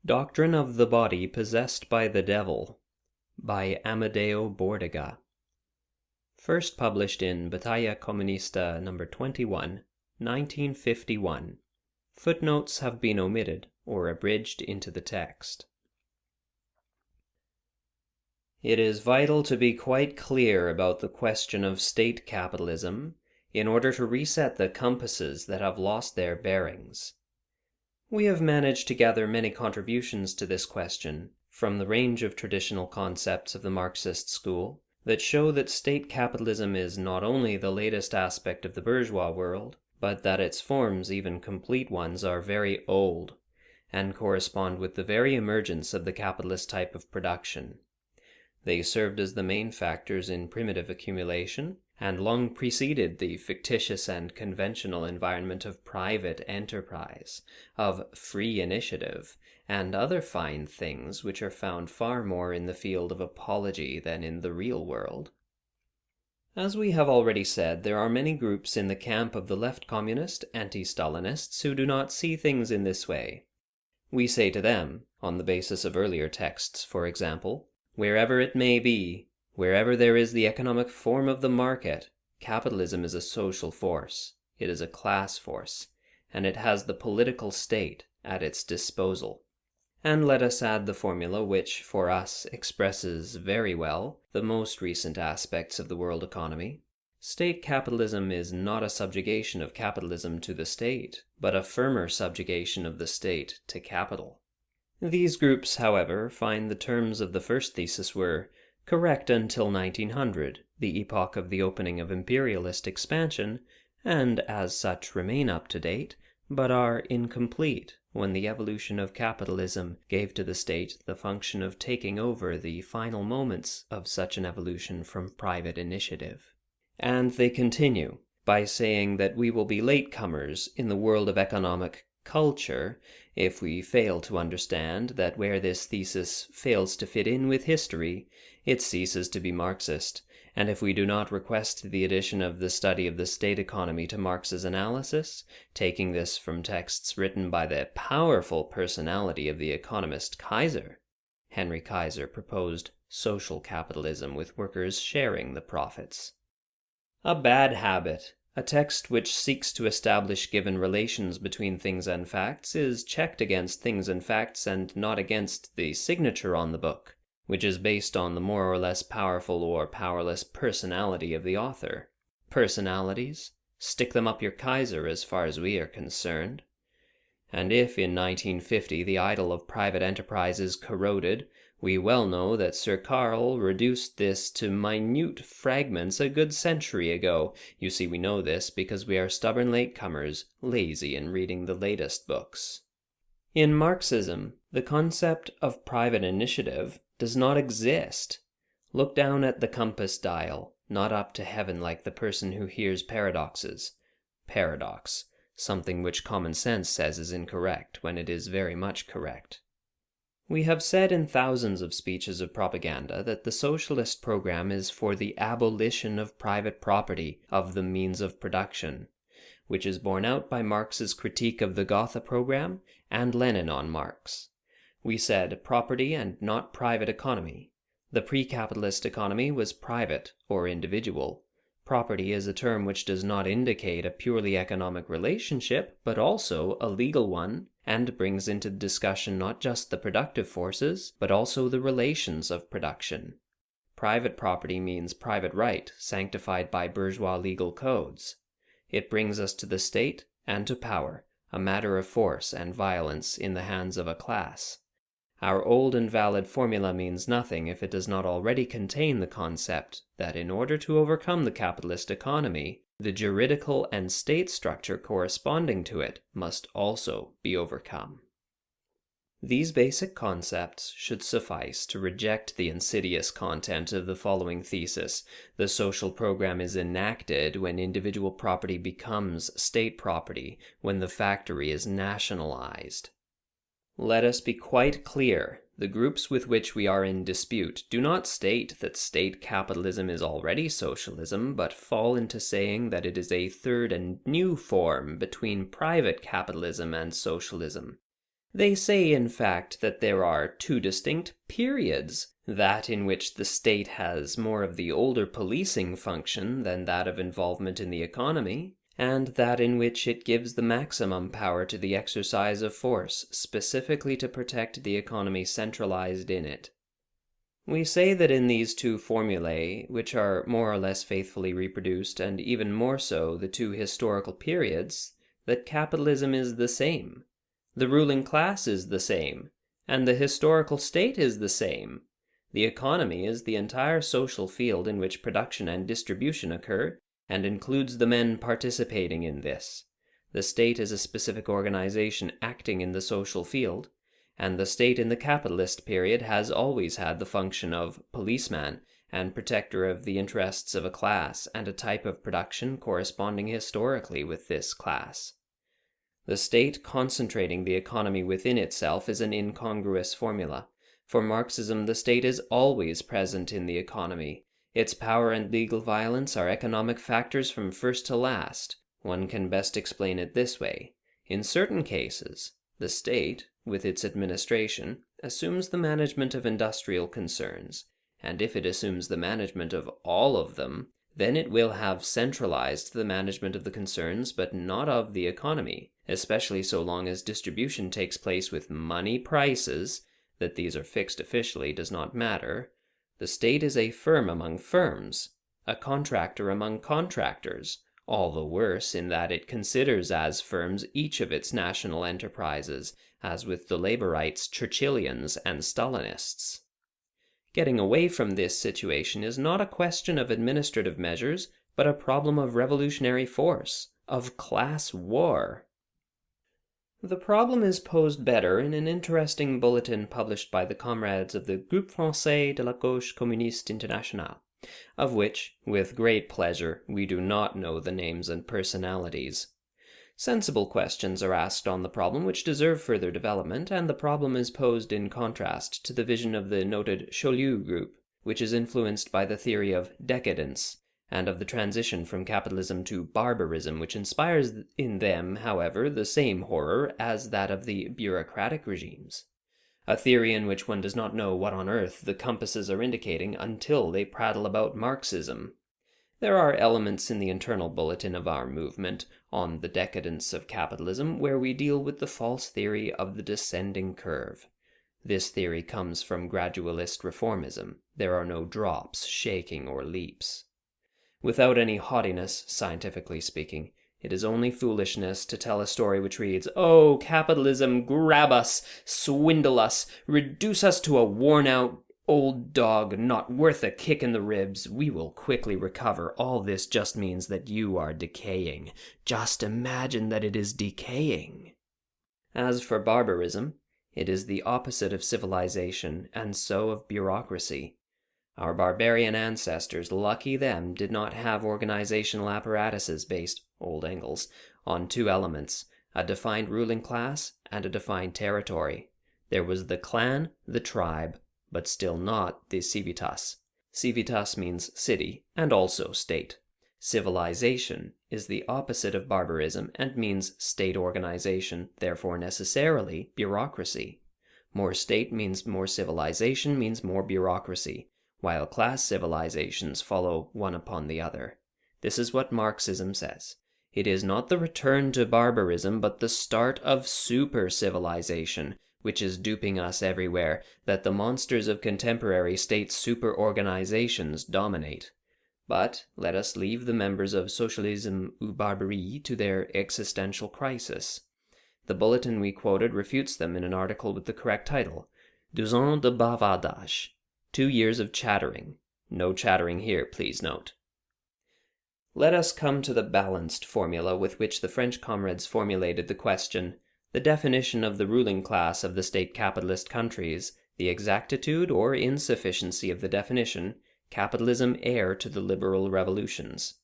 Doctrine of the Body Possessed by the Devil by Amadeo Bordiga. First published in Battaglia Comunista No. 21, 1951. Footnotes have been omitted or abridged into the text. It is vital to be quite clear about the question of state capitalism in order to reset the compasses that have lost their bearings. We have managed to gather many contributions to this question from the range of traditional concepts of the Marxist school that show that state capitalism is not only the latest aspect of the bourgeois world, but that its forms, even complete ones, are very old, and correspond with the very emergence of the capitalist type of production. They served as the main factors in primitive accumulation, and long preceded the fictitious and conventional environment of private enterprise, of free initiative, and other fine things which are found far more in the field of apology than in the real world. As we have already said, there are many groups in the camp of the left communist anti-Stalinists who do not see things in this way. We say to them, on the basis of earlier texts, for example, wherever it may be, wherever there is the economic form of the market, capitalism is a social force, it is a class force, and it has the political state at its disposal. And let us add the formula which, for us, expresses very well the most recent aspects of the world economy. State capitalism is not a subjugation of capitalism to the state, but a firmer subjugation of the state to capital. These groups, however, find the terms of the first thesis were correct until 1900, the epoch of the opening of imperialist expansion, and as such remain up to date, but are incomplete when the evolution of capitalism gave to the state the function of taking over the final moments of such an evolution from private initiative. And they continue by saying that we will be latecomers in the world of economic culture if we fail to understand that where this thesis fails to fit in with history, it ceases to be Marxist, and if we do not request the addition of the study of the state economy to Marx's analysis, taking this from texts written by the powerful personality of the economist Kaiser. Henry Kaiser proposed social capitalism with workers sharing the profits. A bad habit. A text which seeks to establish given relations between things and facts is checked against things and facts and not against the signature on the book, which is based on the more or less powerful or powerless personality of the author. Personalities? Stick them up your Kaiser as far as we are concerned. And if in 1950 the idol of private enterprise is corroded, we well know that Sir Karl reduced this to minute fragments a good century ago. You see, we know this because we are stubborn latecomers, lazy in reading the latest books. In Marxism, the concept of private initiative does not exist. Look down at the compass dial, not up to heaven like the person who hears paradoxes. Paradox, something which common sense says is incorrect when it is very much correct. We have said in thousands of speeches of propaganda that the socialist program is for the abolition of private property of the means of production, which is borne out by Marx's critique of the Gotha program and Lenin on Marx. We said property and not private economy. The pre-capitalist economy was private or individual. Property is a term which does not indicate a purely economic relationship, but also a legal one, and brings into discussion not just the productive forces, but also the relations of production. Private property means private right, sanctified by bourgeois legal codes. It brings us to the state and to power, a matter of force and violence in the hands of a class. Our old and valid formula means nothing if it does not already contain the concept that in order to overcome the capitalist economy, the juridical and state structure corresponding to it must also be overcome. These basic concepts should suffice to reject the insidious content of the following thesis: the social program is enacted when individual property becomes state property, when the factory is nationalized. Let us be quite clear. The groups with which we are in dispute do not state that state capitalism is already socialism, but fall into saying that it is a third and new form between private capitalism and socialism. They say, in fact, that there are two distinct periods, that in which the state has more of the older policing function than that of involvement in the economy, and that in which it gives the maximum power to the exercise of force, specifically to protect the economy centralized in it. We say that in these two formulae, which are more or less faithfully reproduced, and even more so the two historical periods, that capitalism is the same, the ruling class is the same, and the historical state is the same. The economy is the entire social field in which production and distribution occur, and includes the men participating in this. The state is a specific organization acting in the social field, and the state in the capitalist period has always had the function of policeman and protector of the interests of a class and a type of production corresponding historically with this class. The state concentrating the economy within itself is an incongruous formula. For Marxism, the state is always present in the economy. Its power and legal violence are economic factors from first to last. One can best explain it this way. In certain cases, the state, with its administration, assumes the management of industrial concerns, and if it assumes the management of all of them, then it will have centralized the management of the concerns, but not of the economy, especially so long as distribution takes place with money prices. That these are fixed officially does not matter. The state is a firm among firms, a contractor among contractors, all the worse in that it considers as firms each of its national enterprises, as with the laborites, Churchillians, and Stalinists. Getting away from this situation is not a question of administrative measures, but a problem of revolutionary force, of class war. The problem is posed better in an interesting bulletin published by the comrades of the Groupe Français de la Gauche Communiste Internationale, of which, with great pleasure, we do not know the names and personalities. Sensible questions are asked on the problem which deserve further development, and the problem is posed in contrast to the vision of the noted Chaulieu group, which is influenced by the theory of decadence, and of the transition from capitalism to barbarism, which inspires in them, however, the same horror as that of the bureaucratic regimes. A theory in which one does not know what on earth the compasses are indicating until they prattle about Marxism. There are elements in the internal bulletin of our movement on the decadence of capitalism where we deal with the false theory of the descending curve. This theory comes from gradualist reformism. There are no drops, shaking, or leaps. Without any haughtiness, scientifically speaking, it is only foolishness to tell a story which reads, "Oh, capitalism, grab us, swindle us, reduce us to a worn-out old dog, not worth a kick in the ribs. We will quickly recover. All this just means that you are decaying. Just imagine that it is decaying." As for barbarism, it is the opposite of civilization, and so of bureaucracy. Our barbarian ancestors, lucky them, did not have organizational apparatuses based, old Engels, on two elements, a defined ruling class and a defined territory. There was the clan, the tribe, but still not the civitas. Civitas means city, and also state. Civilization is the opposite of barbarism and means state organization, therefore necessarily bureaucracy. More state means more civilization means more bureaucracy, while class civilizations follow one upon the other. This is what Marxism says. It is not the return to barbarism, but the start of super-civilization, which is duping us everywhere, that the monsters of contemporary state super-organizations dominate. But let us leave the members of Socialism ou Barbarie to their existential crisis. The bulletin we quoted refutes them in an article with the correct title, 2 ans de bavardage, 2 years of chattering. No chattering here, please note. Let us come to the balanced formula with which the French comrades formulated the question, the definition of the ruling class of the state capitalist countries, the exactitude or insufficiency of the definition, capitalism heir to the liberal revolutions.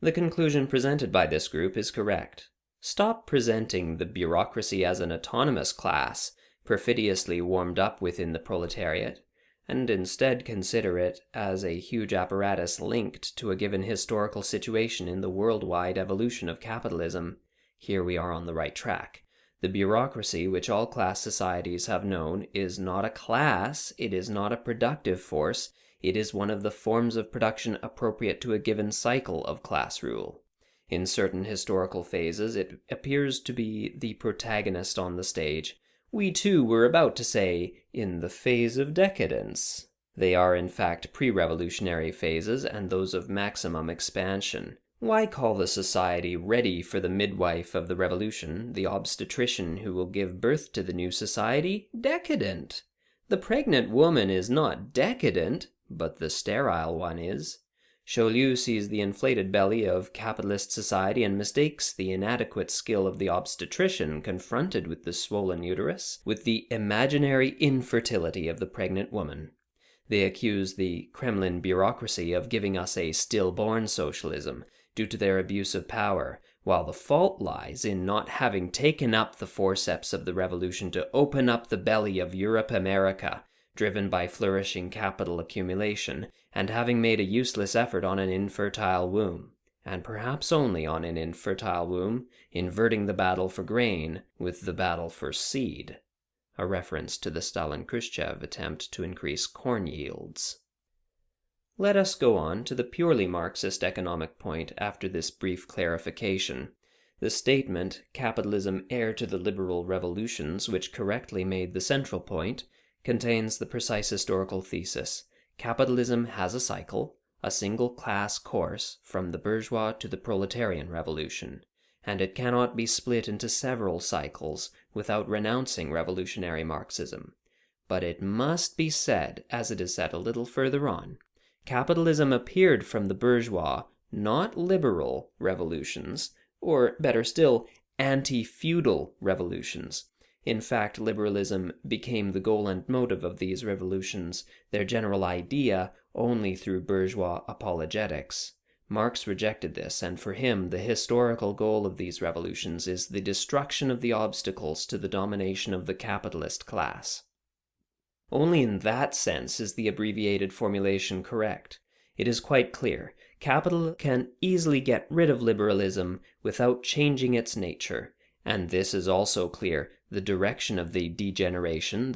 The conclusion presented by this group is correct. Stop presenting the bureaucracy as an autonomous class, perfidiously warmed up within the proletariat, and instead consider it as a huge apparatus linked to a given historical situation in the worldwide evolution of capitalism. Here we are on the right track. The bureaucracy which all class societies have known is not a class, it is not a productive force, it is one of the forms of production appropriate to a given cycle of class rule. In certain historical phases, it appears to be the protagonist on the stage. We too were about to say, in the phase of decadence. They are in fact pre-revolutionary phases and those of maximum expansion. Why call the society ready for the midwife of the revolution, the obstetrician who will give birth to the new society, decadent? The pregnant woman is not decadent, but the sterile one is. Chaulieu sees the inflated belly of capitalist society and mistakes the inadequate skill of the obstetrician confronted with the swollen uterus with the imaginary infertility of the pregnant woman. They accuse the Kremlin bureaucracy of giving us a stillborn socialism due to their abuse of power, while the fault lies in not having taken up the forceps of the revolution to open up the belly of Europe-America, driven by flourishing capital accumulation, and having made a useless effort on an infertile womb, and perhaps only on an infertile womb, inverting the battle for grain with the battle for seed. A reference to the Stalin-Khrushchev attempt to increase corn yields. Let us go on to the purely Marxist economic point after this brief clarification. The statement, "Capitalism heir to the liberal revolutions," which correctly made the central point, contains the precise historical thesis. Capitalism has a cycle, a single class course, from the bourgeois to the proletarian revolution, and it cannot be split into several cycles without renouncing revolutionary Marxism. But it must be said, as it is said a little further on, capitalism appeared from the bourgeois, not liberal, revolutions, or better still, anti-feudal revolutions. In fact, liberalism became the goal and motive of these revolutions, their general idea, only through bourgeois apologetics. Marx rejected this, and for him the historical goal of these revolutions is the destruction of the obstacles to the domination of the capitalist class. Only in that sense is the abbreviated formulation correct. It is quite clear. Capital can easily get rid of liberalism without changing its nature. And this is also clear. The direction of the degeneration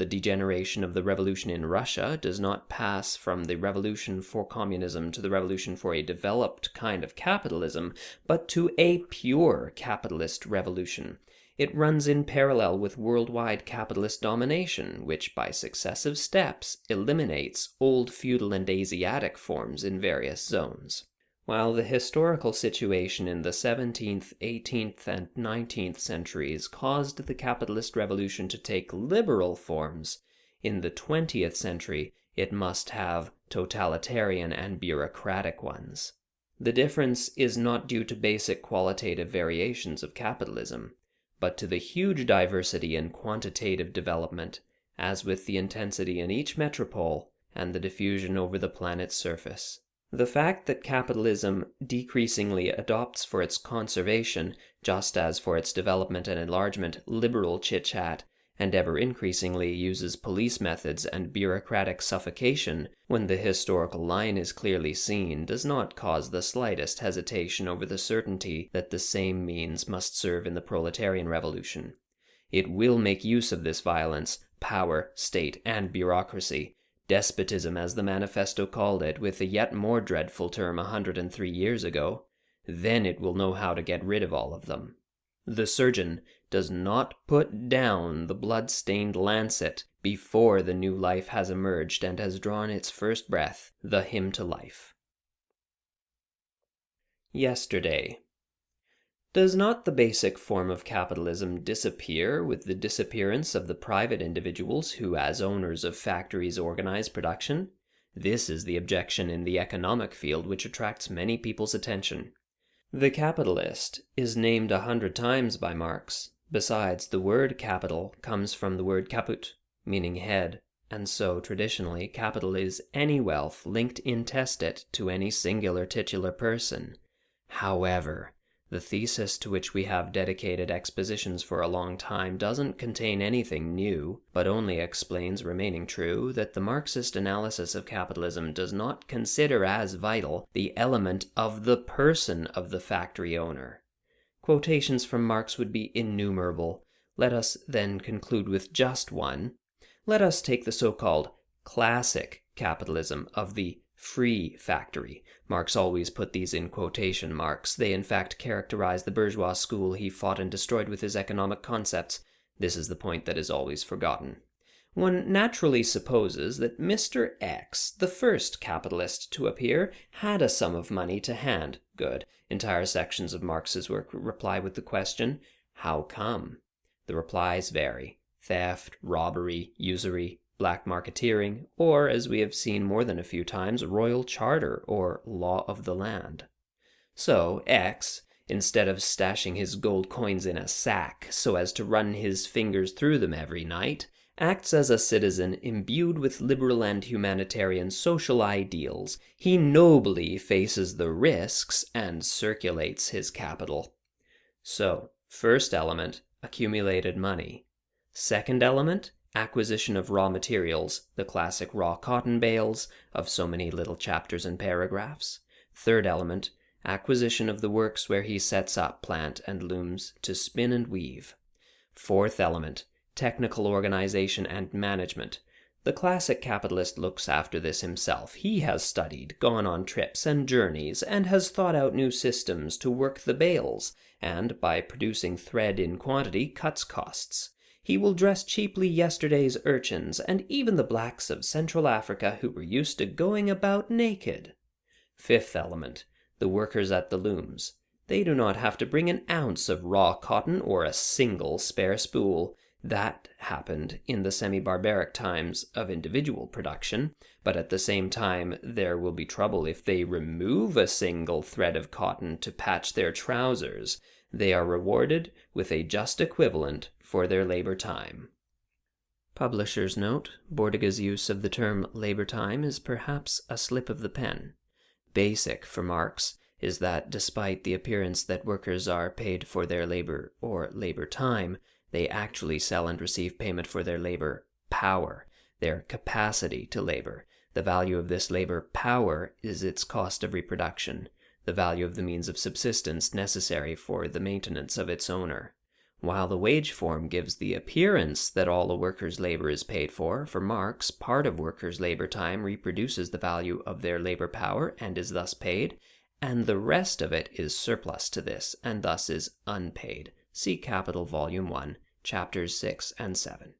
of the revolution in Russia, does not pass from the revolution for communism to the revolution for a developed kind of capitalism, but to a pure capitalist revolution. It runs in parallel with worldwide capitalist domination, which by successive steps eliminates old feudal and Asiatic forms in various zones. While the historical situation in the 17th, 18th, and 19th centuries caused the capitalist revolution to take liberal forms, in the 20th century it must have totalitarian and bureaucratic ones. The difference is not due to basic qualitative variations of capitalism, but to the huge diversity in quantitative development, as with the intensity in each metropole and the diffusion over the planet's surface. The fact that capitalism decreasingly adopts for its conservation, just as for its development and enlargement, liberal chit-chat, and ever increasingly uses police methods and bureaucratic suffocation when the historical line is clearly seen, does not cause the slightest hesitation over the certainty that the same means must serve in the proletarian revolution. It will make use of this violence, power, state, and bureaucracy, despotism as the manifesto called it, with a yet more dreadful term 103 years ago. Then it will know how to get rid of all of them. The surgeon does not put down the blood-stained lancet before the new life has emerged and has drawn its first breath, the hymn to life. Yesterday. Does not the basic form of capitalism disappear with the disappearance of the private individuals who as owners of factories organize production? This is the objection in the economic field which attracts many people's attention. The capitalist is named 100 times by Marx. Besides, the word capital comes from the word caput, meaning head, and so, traditionally, capital is any wealth linked intestate to any singular titular person. However, the thesis to which we have dedicated expositions for a long time doesn't contain anything new, but only explains, remaining true, that the Marxist analysis of capitalism does not consider as vital the element of the person of the factory owner. Quotations from Marx would be innumerable. Let us then conclude with just one. Let us take the so-called classic capitalism of the free factory. Marx always put these in quotation marks. They in fact characterize the bourgeois school he fought and destroyed with his economic concepts. This is the point that is always forgotten. One naturally supposes that Mr. X, the first capitalist to appear, had a sum of money to hand. Good. Entire sections of Marx's work reply with the question, how come? The replies vary. Theft, robbery, usury, black marketeering, or, as we have seen more than a few times, royal charter or law of the land. So, X, instead of stashing his gold coins in a sack so as to run his fingers through them every night, acts as a citizen imbued with liberal and humanitarian social ideals. He nobly faces the risks and circulates his capital. So, first element, accumulated money. Second element, acquisition of raw materials, the classic raw cotton bales of so many little chapters and paragraphs. Third element, acquisition of the works where he sets up plant and looms to spin and weave. Fourth element, technical organization and management. The classic capitalist looks after this himself. He has studied, gone on trips and journeys, and has thought out new systems to work the bales, and by producing thread in quantity, cuts costs. He will dress cheaply yesterday's urchins, and even the blacks of Central Africa who were used to going about naked. Fifth element, the workers at the looms. They do not have to bring an ounce of raw cotton or a single spare spool. That happened in the semi-barbaric times of individual production, but at the same time there will be trouble if they remove a single thread of cotton to patch their trousers. They are rewarded with a just equivalent for their labor time. Publisher's note: Bordiga's use of the term labor time is perhaps a slip of the pen. Basic for Marx is that despite the appearance that workers are paid for their labor or labor time, they actually sell and receive payment for their labor power, their capacity to labor. The value of this labor power is its cost of reproduction, the value of the means of subsistence necessary for the maintenance of its owner. While the wage form gives the appearance that all a worker's labor is paid for Marx, part of workers' labor time reproduces the value of their labor power and is thus paid, and the rest of it is surplus to this and thus is unpaid. See Capital Volume 1, Chapters 6 and 7.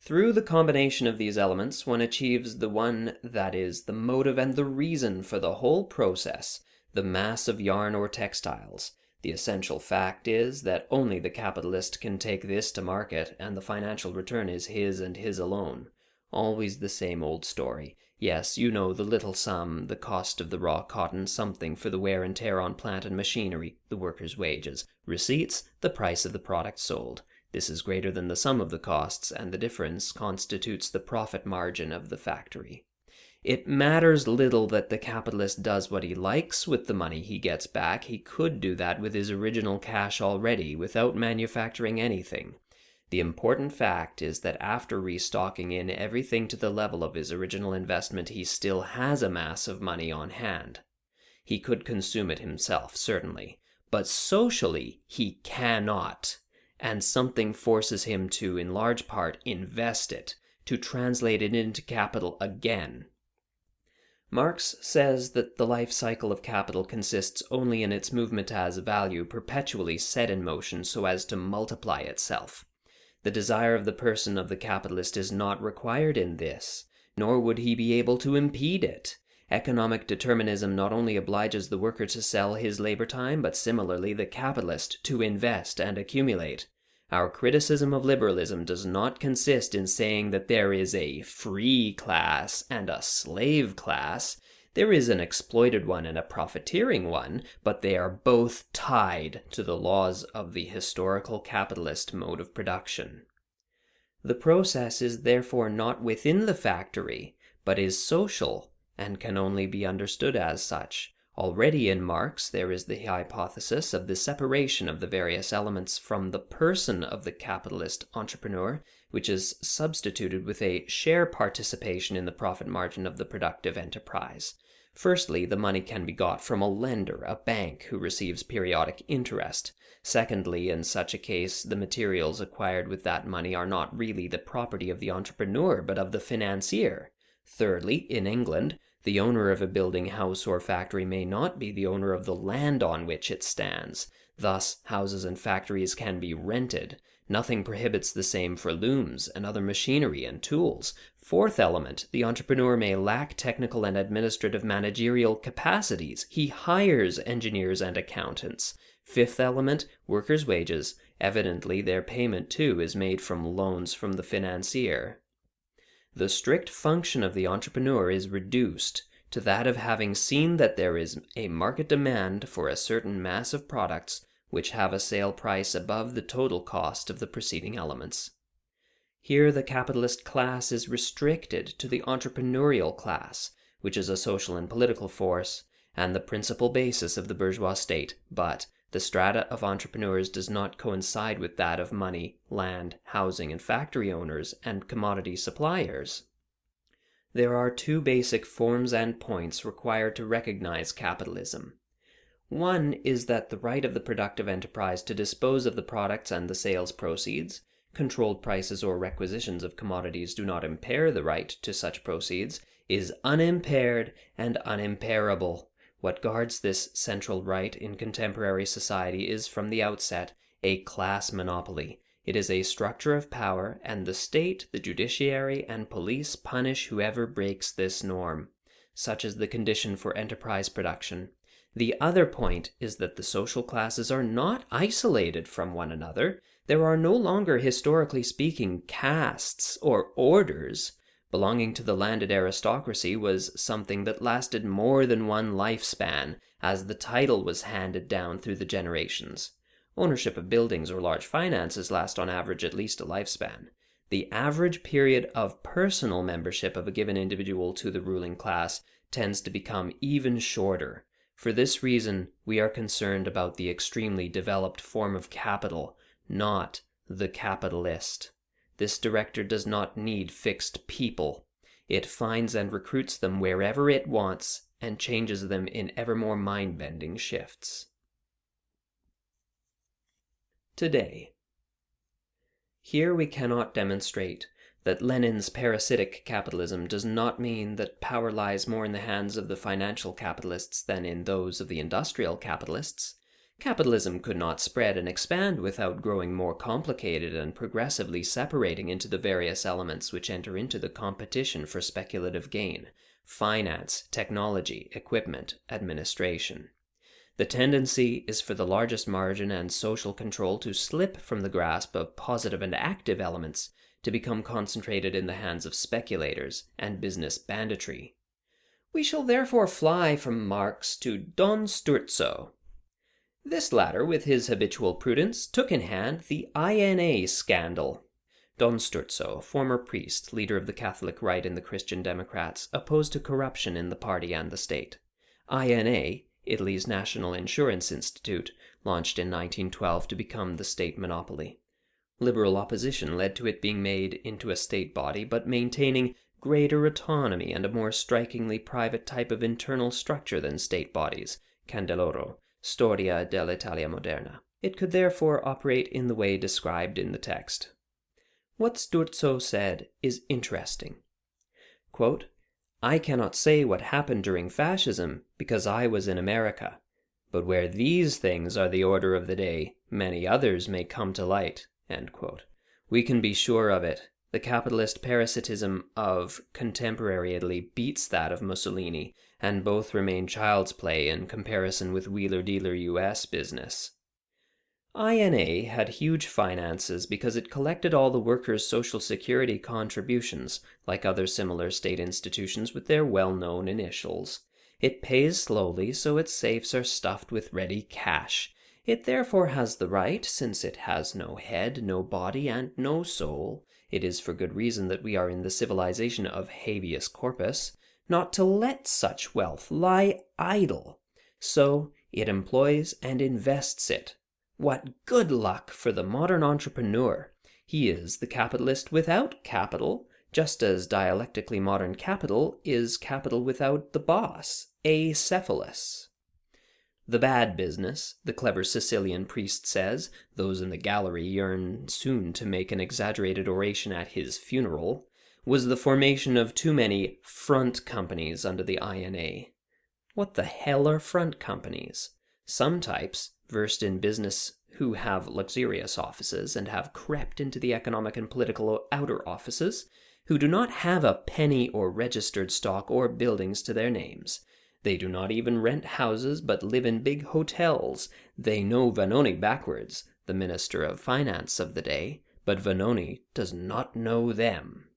Through the combination of these elements, one achieves the one that is the motive and the reason for the whole process, the mass of yarn or textiles. The essential fact is that only the capitalist can take this to market, and the financial return is his and his alone. Always the same old story. Yes, you know the little sum, the cost of the raw cotton, something for the wear and tear on plant and machinery, the worker's wages. Receipts, the price of the product sold. This is greater than the sum of the costs, and the difference constitutes the profit margin of the factory. It matters little that the capitalist does what he likes with the money he gets back. He could do that with his original cash already, without manufacturing anything. The important fact is that after restocking in everything to the level of his original investment, he still has a mass of money on hand. He could consume it himself, certainly, but socially he cannot, and something forces him to, in large part, invest it, to translate it into capital again. Marx says that the life cycle of capital consists only in its movement as value perpetually set in motion so as to multiply itself. The desire of the person of the capitalist is not required in this, nor would he be able to impede it. Economic determinism not only obliges the worker to sell his labor time, but similarly the capitalist to invest and accumulate. Our criticism of liberalism does not consist in saying that there is a free class and a slave class. There is an exploited one and a profiteering one, but they are both tied to the laws of the historical capitalist mode of production. The process is therefore not within the factory, but is social, and can only be understood as such. Already in Marx there is the hypothesis of the separation of the various elements from the person of the capitalist entrepreneur, which is substituted with a share participation in the profit margin of the productive enterprise. Firstly, the money can be got from a lender, a bank, who receives periodic interest. Secondly, in such a case, the materials acquired with that money are not really the property of the entrepreneur, but of the financier. Thirdly, in England, the owner of a building, house, or factory may not be the owner of the land on which it stands. Thus, houses and factories can be rented. Nothing prohibits the same for looms and other machinery and tools. Fourth element, the entrepreneur may lack technical and administrative managerial capacities. He hires engineers and accountants. Fifth element, workers' wages. Evidently, their payment too is made from loans from the financier. The strict function of the entrepreneur is reduced to that of having seen that there is a market demand for a certain mass of products which have a sale price above the total cost of the preceding elements. Here the capitalist class is restricted to the entrepreneurial class, which is a social and political force, and the principal basis of the bourgeois state, but the strata of entrepreneurs does not coincide with that of money, land, housing, and factory owners and commodity suppliers. There are two basic forms and points required to recognize capitalism. One is that the right of the productive enterprise to dispose of the products and the sales proceeds, controlled prices or requisitions of commodities do not impair the right to such proceeds, is unimpaired and unimpairable. What guards this central right in contemporary society is from the outset a class monopoly. It is a structure of power, and the state, the judiciary, and police punish whoever breaks this norm. Such is the condition for enterprise production. The other point is that the social classes are not isolated from one another. There are no longer, historically speaking, castes or orders. Belonging to the landed aristocracy was something that lasted more than one lifespan, as the title was handed down through the generations. Ownership of buildings or large finances last on average at least a lifespan. The average period of personal membership of a given individual to the ruling class tends to become even shorter. For this reason, we are concerned about the extremely developed form of capital, not the capitalist. This director does not need fixed people. It finds and recruits them wherever it wants and changes them in ever more mind-bending shifts. Today. Here we cannot demonstrate that Lenin's parasitic capitalism does not mean that power lies more in the hands of the financial capitalists than in those of the industrial capitalists. Capitalism could not spread and expand without growing more complicated and progressively separating into the various elements which enter into the competition for speculative gain: finance, technology, equipment, administration. The tendency is for the largest margin and social control to slip from the grasp of positive and active elements to become concentrated in the hands of speculators and business banditry. We shall therefore fly from Marx to Don Sturzo. This latter, with his habitual prudence, took in hand the INA scandal. Don Sturzo, former priest, leader of the Catholic right in the Christian Democrats, opposed to corruption in the party and the state. INA, Italy's National Insurance Institute, launched in 1912 to become the state monopoly. Liberal opposition led to it being made into a state body, but maintaining greater autonomy and a more strikingly private type of internal structure than state bodies, Candeloro, Storia dell'Italia Moderna. It could therefore operate in the way described in the text. What Sturzo said is interesting. Quote, "I cannot say what happened during fascism because I was in America, but where these things are the order of the day, many others may come to light." End quote. We can be sure of it. The capitalist parasitism of contemporary Italy beats that of Mussolini, and both remain child's play in comparison with wheeler-dealer US business. INA had huge finances because it collected all the workers' social security contributions, like other similar state institutions with their well-known initials. It pays slowly, so its safes are stuffed with ready cash. It therefore has the right, since it has no head, no body, and no soul, it is for good reason that we are in the civilization of habeas corpus, not to let such wealth lie idle. So it employs and invests it. What good luck for the modern entrepreneur! He is the capitalist without capital, just as dialectically modern capital is capital without the boss, acephalus. The bad business, the clever Sicilian priest says, those in the gallery yearn soon to make an exaggerated oration at his funeral, was the formation of too many front companies under the INA. What the hell are front companies? Some types, versed in business who have luxurious offices and have crept into the economic and political outer offices, who do not have a penny or registered stock or buildings to their names. They do not even rent houses, but live in big hotels. They know Vanoni backwards, the Minister of Finance of the day, but Vanoni does not know them.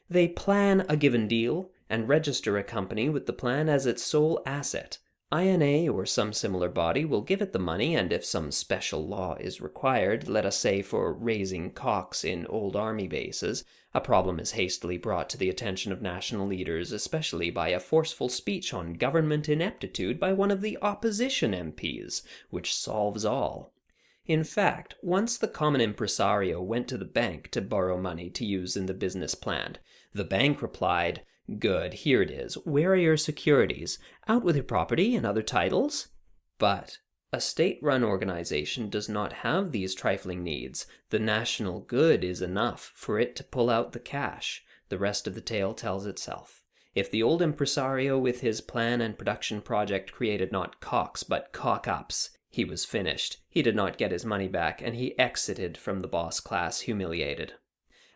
They plan a given deal and register a company with the plan as its sole asset. INA or some similar body will give it the money, and if some special law is required, let us say for raising cocks in old army bases, a problem is hastily brought to the attention of national leaders, especially by a forceful speech on government ineptitude by one of the opposition MPs, which solves all. In fact, once the common impresario went to the bank to borrow money to use in the business plan. The bank replied, "Good, here it is. Where are your securities? Out with your property and other titles?" But a state-run organization does not have these trifling needs. The national good is enough for it to pull out the cash. The rest of the tale tells itself. If the old impresario with his plan and production project created not cocks but cock-ups, he was finished. He did not get his money back, and he exited from the boss class humiliated.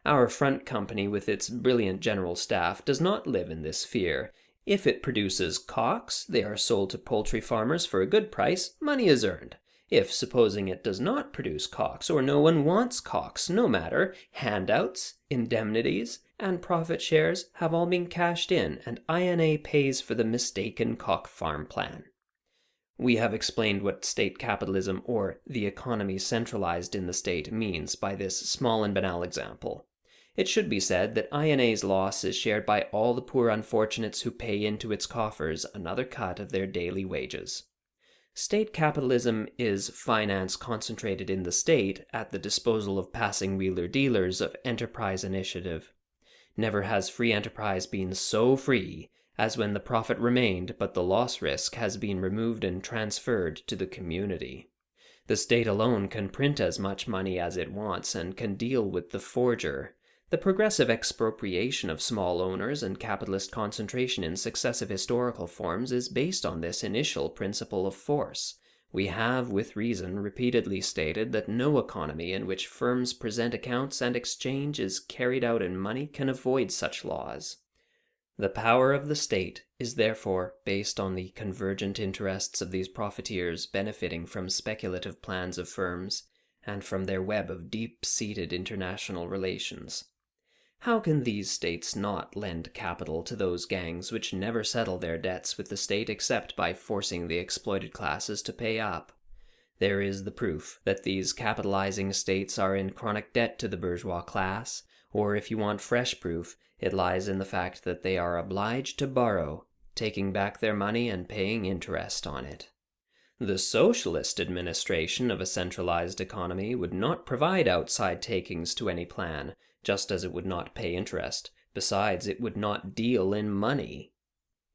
Our front company with its brilliant general staff does not live in this fear. If it produces cocks, they are sold to poultry farmers for a good price, money is earned. If, supposing it does not produce cocks, or no one wants cocks, no matter, handouts, indemnities, and profit shares have all been cashed in, and INA pays for the mistaken cock farm plan. We have explained what state capitalism, or the economy centralized in the state, means by this small and banal example. It should be said that INA's loss is shared by all the poor unfortunates who pay into its coffers another cut of their daily wages. State capitalism is finance concentrated in the state at the disposal of passing wheeler-dealers of enterprise initiative. Never has free enterprise been so free as when the profit remained, but the loss risk has been removed and transferred to the community. The state alone can print as much money as it wants and can deal with the forger. The progressive expropriation of small owners and capitalist concentration in successive historical forms is based on this initial principle of force. We have, with reason, repeatedly stated that no economy in which firms present accounts and exchange is carried out in money can avoid such laws. The power of the state is therefore based on the convergent interests of these profiteers benefiting from speculative plans of firms and from their web of deep-seated international relations. How can these states not lend capital to those gangs which never settle their debts with the state except by forcing the exploited classes to pay up? There is the proof that these capitalizing states are in chronic debt to the bourgeois class, or if you want fresh proof, it lies in the fact that they are obliged to borrow, taking back their money and paying interest on it. The socialist administration of a centralized economy would not provide outside takings to any plan, just as it would not pay interest. Besides, it would not deal in money.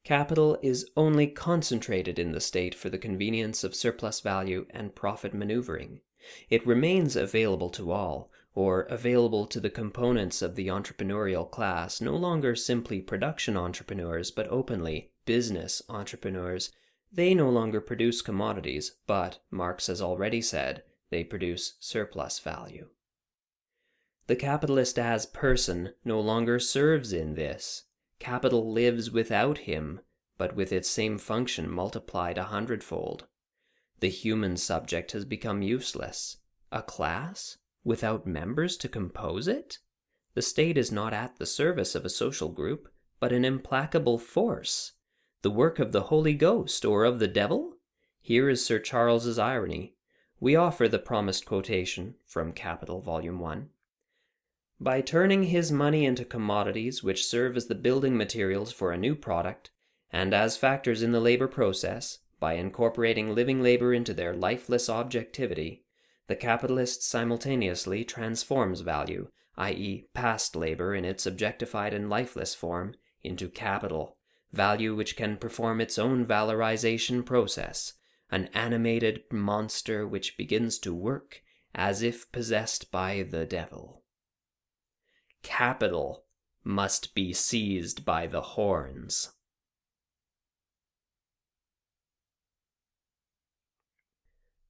Capital is only concentrated in the state for the convenience of surplus value and profit maneuvering. It remains available to all, or available to the components of the entrepreneurial class, no longer simply production entrepreneurs, but openly business entrepreneurs. They no longer produce commodities, but, Marx has already said, they produce surplus value. The capitalist as person no longer serves in this. Capital lives without him, but with its same function multiplied 100-fold. The human subject has become useless. A class? Without members to compose it? The state is not at the service of a social group, but an implacable force. The work of the Holy Ghost or of the devil? Here is Sir Charles's irony. We offer the promised quotation from Capital, Volume 1. By turning his money into commodities which serve as the building materials for a new product, and as factors in the labor process, by incorporating living labor into their lifeless objectivity, the capitalist simultaneously transforms value, i.e., past labor in its objectified and lifeless form, into capital, value which can perform its own valorization process, an animated monster which begins to work as if possessed by the devil. Capital must be seized by the horns.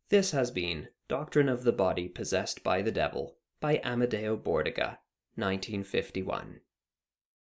This has been Doctrine of the Body Possessed by the Devil by Amadeo Bordiga, 1951.